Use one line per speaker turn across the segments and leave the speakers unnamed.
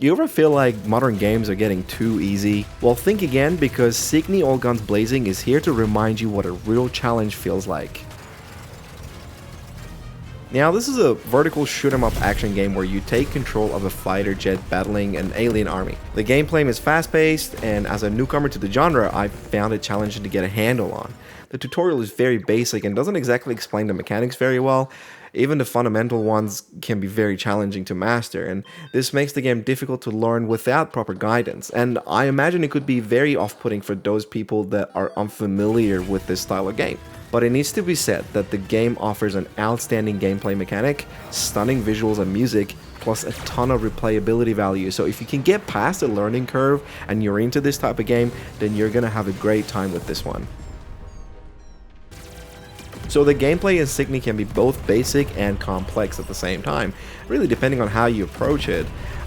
You ever feel like modern games are getting too easy? Well, think again, because Cygni All Guns Blazing is here to remind you what a real challenge feels like. Now, this is a vertical shoot-'em-up action game where you take control of a fighter jet battling an alien army. The gameplay is fast-paced, and as a newcomer to the genre, I found it challenging to get a handle on. The tutorial is very basic and doesn't exactly explain the mechanics very well. Even the fundamental ones can be very challenging to master, and this makes the game difficult to learn without proper guidance. And I imagine it could be very off-putting for those people that are unfamiliar with this style of game. But it needs to be said that the game offers an outstanding gameplay mechanic, stunning visuals and music, plus a ton of replayability value. So if you can get past the learning curve and you're into this type of game, then you're gonna have a great time with this one. So the gameplay in Cygni can be both basic and complex at the same time, really depending on how you approach it.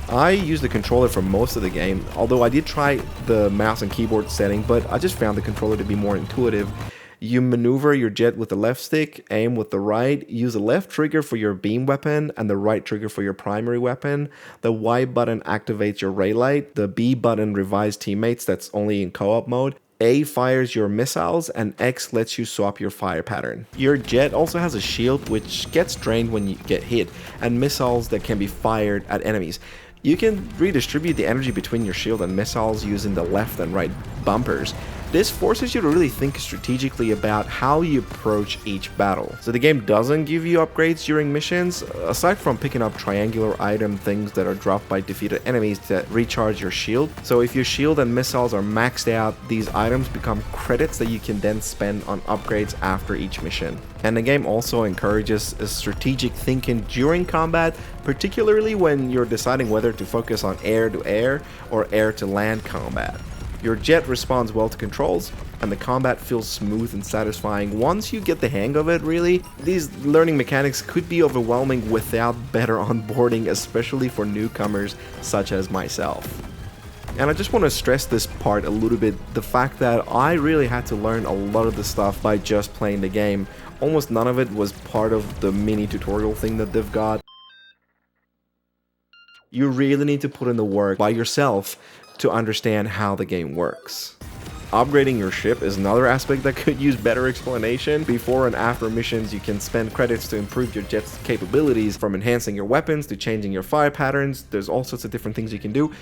I use the controller for most of the game, although I did try the mouse and keyboard setting, but I just found the controller to be more intuitive. You maneuver your jet with the left stick, aim with the right, use the left trigger for your beam weapon and the right trigger for your primary weapon. The Y button activates your ray light, the B button revives teammates, that's only in co-op mode. A fires your missiles, and X lets you swap your fire pattern. Your jet also has a shield which gets drained when you get hit, and missiles that can be fired at enemies. You can redistribute the energy between your shield and missiles using the left and right bumpers. This forces you to really think strategically about how you approach each battle. So the game doesn't give you upgrades during missions, aside from picking up triangular item things that are dropped by defeated enemies that recharge your shield. So if your shield and missiles are maxed out, these items become credits that you can then spend on upgrades after each mission. And the game also encourages strategic thinking during combat, particularly when you're deciding whether to focus on air-to-air or air-to-land combat. Your jet responds well to controls, and the combat feels smooth and satisfying once you get the hang of it, really. These learning mechanics could be overwhelming without better onboarding, especially for newcomers such as myself. And I just want to stress this part a little bit, the fact that I really had to learn a lot of the stuff by just playing the game. Almost none of it was part of the mini tutorial thing that they've got. You really need to put in the work by yourself to understand how the game works. Upgrading your ship is another aspect that could use better explanation. Before and after missions, you can spend credits to improve your jet's capabilities, from enhancing your weapons to changing your fire patterns. There's all sorts of different things you can do.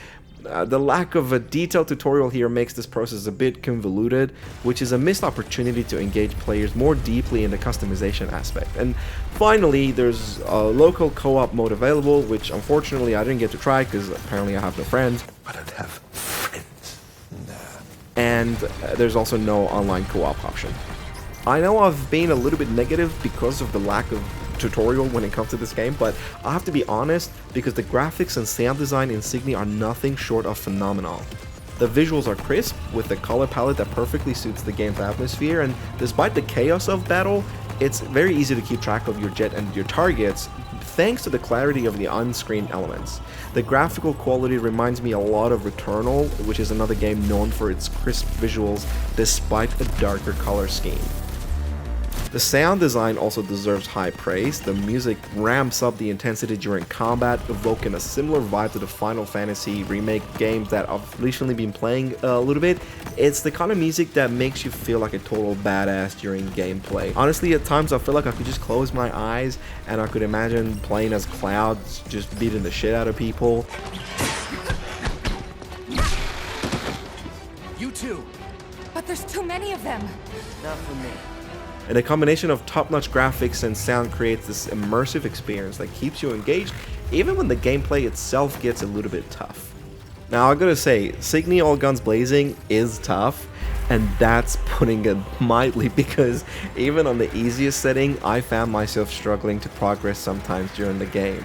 The lack of a detailed tutorial here makes this process a bit convoluted, which is a missed opportunity to engage players more deeply in the customization aspect. And finally, there's a local co-op mode available, which unfortunately I didn't get to try because apparently I have no friends.
I don't have friends. No.
And there's also no online co-op option. I know I've been a little bit negative because of the lack of tutorial when it comes to this game, but I have to be honest because the graphics and sound design in Cygni are nothing short of phenomenal. The visuals are crisp, with a color palette that perfectly suits the game's atmosphere, and despite the chaos of battle, it's very easy to keep track of your jet and your targets thanks to the clarity of the on-screen elements. The graphical quality reminds me a lot of Returnal, which is another game known for its crisp visuals despite a darker color scheme. The sound design also deserves high praise. The music ramps up the intensity during combat, evoking a similar vibe to the Final Fantasy remake games that I've recently been playing a little bit. It's the kind of music that makes you feel like a total badass during gameplay. Honestly, at times I feel like I could just close my eyes and I could imagine playing as Cloud, just beating the shit out of people.
You too.
But there's too many of them.
Not for me.
And a combination of top-notch graphics and sound creates this immersive experience that keeps you engaged even when the gameplay itself gets a little bit tough. Now I gotta say, Cygni All Guns Blazing is tough, and that's putting it mildly, because even on the easiest setting, I found myself struggling to progress sometimes during the game.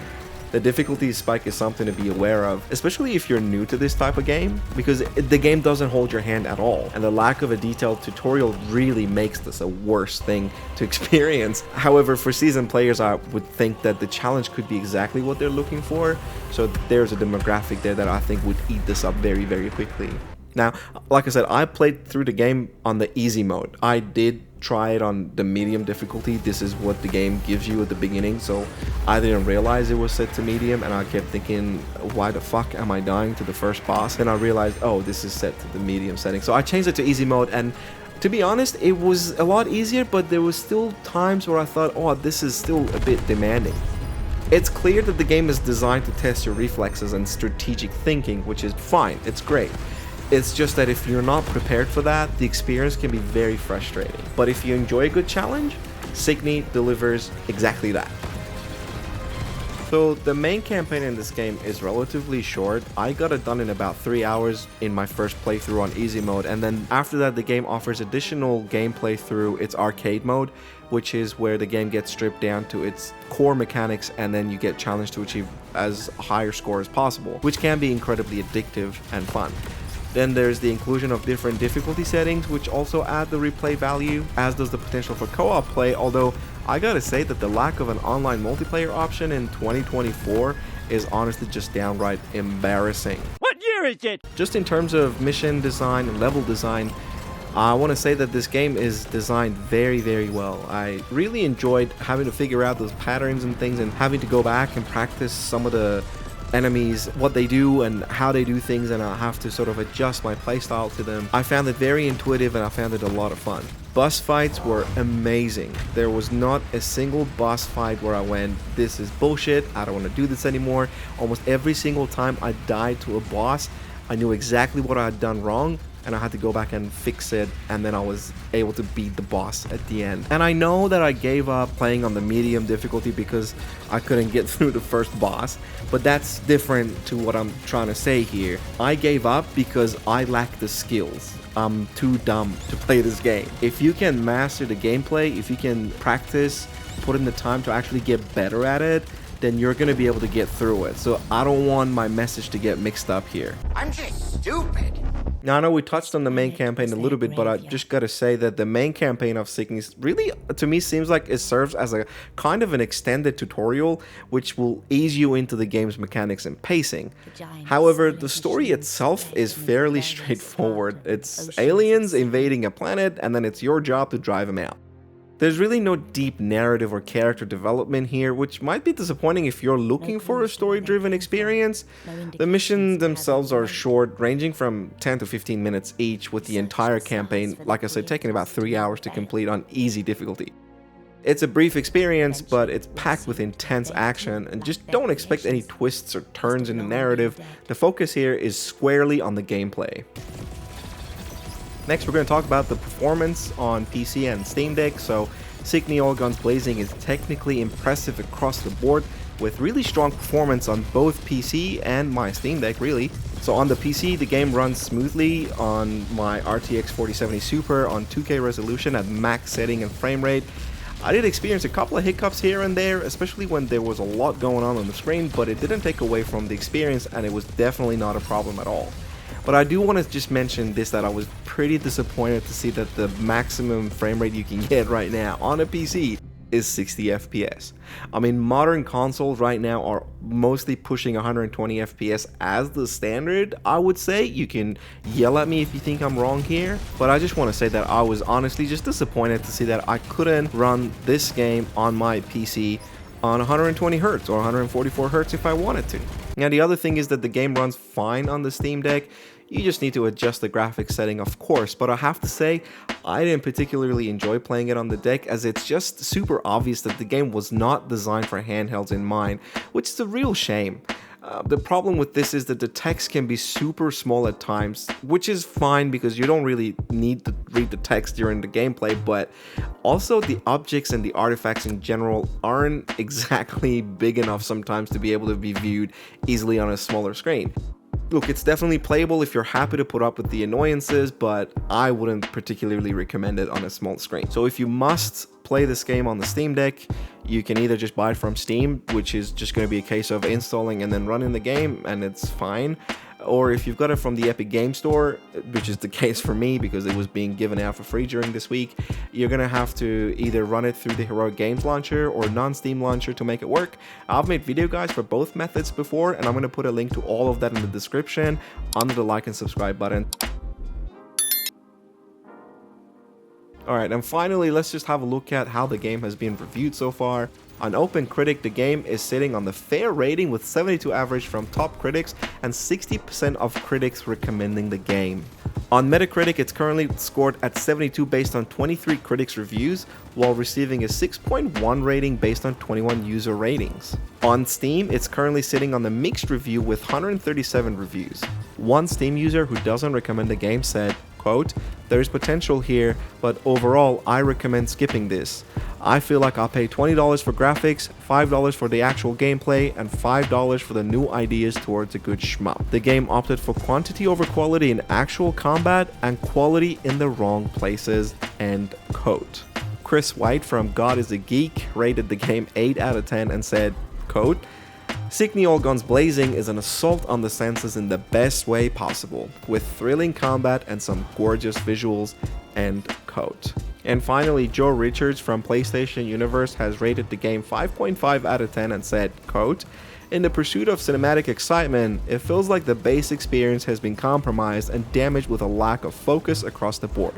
The difficulty spike is something to be aware of, especially if you're new to this type of game, because the game doesn't hold your hand at all, and the lack of a detailed tutorial really makes this a worse thing to experience. However, for seasoned players, I would think that the challenge could be exactly what they're looking for, so there's a demographic there that I think would eat this up very, very quickly. Now, like I said, I played through the game on the easy mode. I did try it on the medium difficulty. This is what the game gives you at the beginning, so I didn't realize it was set to medium, and I kept thinking, why the fuck am I dying to the first boss? Then I realized, oh, this is set to the medium setting. So I changed it to easy mode, and to be honest, it was a lot easier, but there was still times where I thought, oh, this is still a bit demanding. It's clear that the game is designed to test your reflexes and strategic thinking, which is fine, it's great. It's just that if you're not prepared for that, the experience can be very frustrating. But if you enjoy a good challenge, Cygni delivers exactly that. So the main campaign in this game is relatively short. I got it done in about 3 hours in my first playthrough on easy mode, and then after that the game offers additional gameplay through its arcade mode, which is where the game gets stripped down to its core mechanics, and then you get challenged to achieve as higher score as possible, which can be incredibly addictive and fun. Then there's the inclusion of different difficulty settings, which also add the replay value, as does the potential for co-op play, although I gotta say that the lack of an online multiplayer option in 2024 is honestly just downright embarrassing.
What year is it?
Just in terms of mission design and level design, I want to say that this game is designed very, very well. I really enjoyed having to figure out those patterns and things, and having to go back and practice some of the enemies, what they do and how they do things, and I have to sort of adjust my playstyle to them. I found it very intuitive, and I found it a lot of fun. Boss fights were amazing. There was not a single boss fight where I went, this is bullshit, I don't want to do this anymore. Almost every single time I died to a boss, I knew exactly what I had done wrong, and I had to go back and fix it, and then I was able to beat the boss at the end. And I know that I gave up playing on the medium difficulty because I couldn't get through the first boss, but that's different to what I'm trying to say here. I gave up because I lack the skills. I'm too dumb to play this game. If you can master the gameplay, if you can practice, put in the time to actually get better at it, then you're gonna be able to get through it. So I don't want my message to get mixed up here.
I'm just stupid.
Now, I know we touched on the main campaign a little bit, but I just gotta say that the main campaign of Cygni really, to me, seems like it serves as a kind of an extended tutorial, which will ease you into the game's mechanics and pacing. However, the story itself is fairly straightforward. It's aliens invading a planet, and then it's your job to drive them out. There's really no deep narrative or character development here, which might be disappointing if you're looking for a story-driven experience. The missions themselves are short, ranging from 10 to 15 minutes each, with the entire campaign, like I said, taking about 3 hours to complete on easy difficulty. It's a brief experience, but it's packed with intense action, and just don't expect any twists or turns in the narrative. The focus here is squarely on the gameplay. Next, we're going to talk about the performance on PC and Steam Deck. So Cygni All Guns Blazing is technically impressive across the board, with really strong performance on both PC and my Steam Deck, really. So on the PC, the game runs smoothly on my RTX 4070 Super on 2K resolution at max setting and frame rate. I did experience a couple of hiccups here and there, especially when there was a lot going on the screen, but it didn't take away from the experience, and it was definitely not a problem at all. But I do want to just mention this, that I was pretty disappointed to see that the maximum frame rate you can get right now on a PC is 60 FPS. I mean, modern consoles right now are mostly pushing 120 FPS as the standard. I would say you can yell at me if you think I'm wrong here, but I just want to say that I was honestly just disappointed to see that I couldn't run this game on my PC on 120 Hz or 144 Hz if I wanted to. Now, the other thing is that the game runs fine on the Steam Deck. You just need to adjust the graphics setting, of course, but I have to say, I didn't particularly enjoy playing it on the deck, as it's just super obvious that the game was not designed for handhelds in mind, which is a real shame. The problem with this is that the text can be super small at times, which is fine because you don't really need to read the text during the gameplay, but also the objects and the artifacts in general aren't exactly big enough sometimes to be able to be viewed easily on a smaller screen. Look, it's definitely playable if you're happy to put up with the annoyances, but I wouldn't particularly recommend it on a small screen. So if you must play this game on the Steam Deck, you can either just buy it from Steam, which is just going to be a case of installing and then running the game, and it's fine. Or if you've got it from the Epic Game Store, which is the case for me because it was being given out for free during this week, you're going to have to either run it through the Heroic Games launcher or non-Steam launcher to make it work. I've made video guides for both methods before, and I'm going to put a link to all of that in the description under the like and subscribe button. Alright, and finally, let's just have a look at how the game has been reviewed so far. On OpenCritic, the game is sitting on the fair rating with 72 average from top critics and 60% of critics recommending the game. On Metacritic, it's currently scored at 72 based on 23 critics reviews, while receiving a 6.1 rating based on 21 user ratings. On Steam, it's currently sitting on the mixed review with 137 reviews. One Steam user who doesn't recommend the game said, quote, "There is potential here, but overall I recommend skipping this. I feel like I'll pay $20 for graphics, $5 for the actual gameplay, and $5 for the new ideas towards a good shmup. The game opted for quantity over quality in actual combat and quality in the wrong places," end quote. Chris White from God is a Geek rated the game 8 out of 10 and said, quote, "Cygni All Guns Blazing is an assault on the senses in the best way possible, with thrilling combat and some gorgeous visuals," end quote. And finally, Joe Richards from PlayStation Universe has rated the game 5.5 out of 10 and said, quote, "In the pursuit of cinematic excitement, it feels like the base experience has been compromised and damaged with a lack of focus across the board.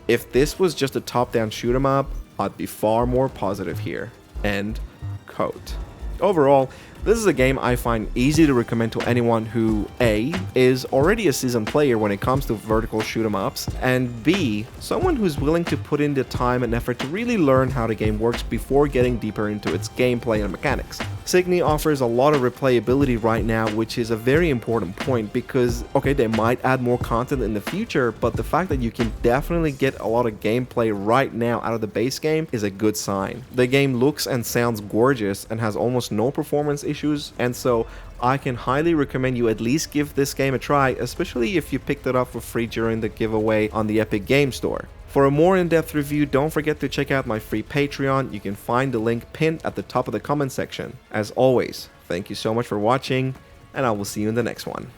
If this was just a top-down shoot 'em up, I'd be far more positive here," end quote. Overall, this is a game I find easy to recommend to anyone who A, is already a seasoned player when it comes to vertical shoot 'em ups, and B, someone who's willing to put in the time and effort to really learn how the game works before getting deeper into its gameplay and mechanics. Cygni offers a lot of replayability right now, which is a very important point because, okay, they might add more content in the future, but the fact that you can definitely get a lot of gameplay right now out of the base game is a good sign. The game looks and sounds gorgeous and has almost no performance issues, and so I can highly recommend you at least give this game a try, especially if you picked it up for free during the giveaway on the Epic Game Store. For a more in-depth review, don't forget to check out my free Patreon. You can find the link pinned at the top of the comment section. As always, thank you so much for watching, and I will see you in the next one.